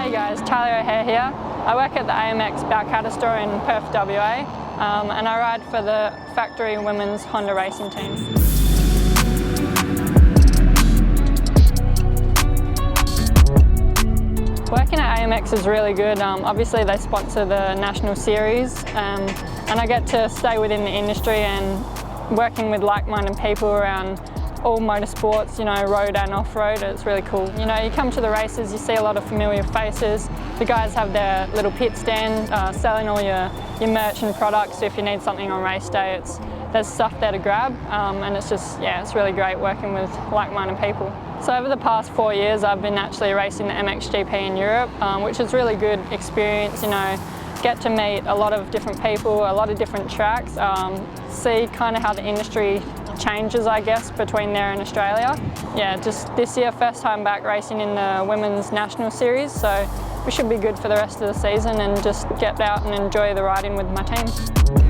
Hey guys, Tahlia here. I work at the AMX Balcatta store in Perth, WA, and I ride for the factory women's Honda racing team. Working at AMX is really good. Obviously they sponsor the national series, and I get to stay within the industry and working with like-minded people around all motorsports, you know, road and off-road. It's really cool. You know, you come to the races, you see a lot of familiar faces. The guys have their little pit stand selling all your merch and products. So if you need something on race day, there's stuff there to grab, and it's just, yeah, it's really great working with like-minded people. So over the past 4 years, I've been actually racing the MXGP in Europe, which is really good experience, you know, get to meet a lot of different people, a lot of different tracks, see kind of how the industry changes, I guess, between there and Australia. Yeah, just this year, first time back racing in the Women's National Series, so we should be good for the rest of the season and just get out and enjoy the riding with my team.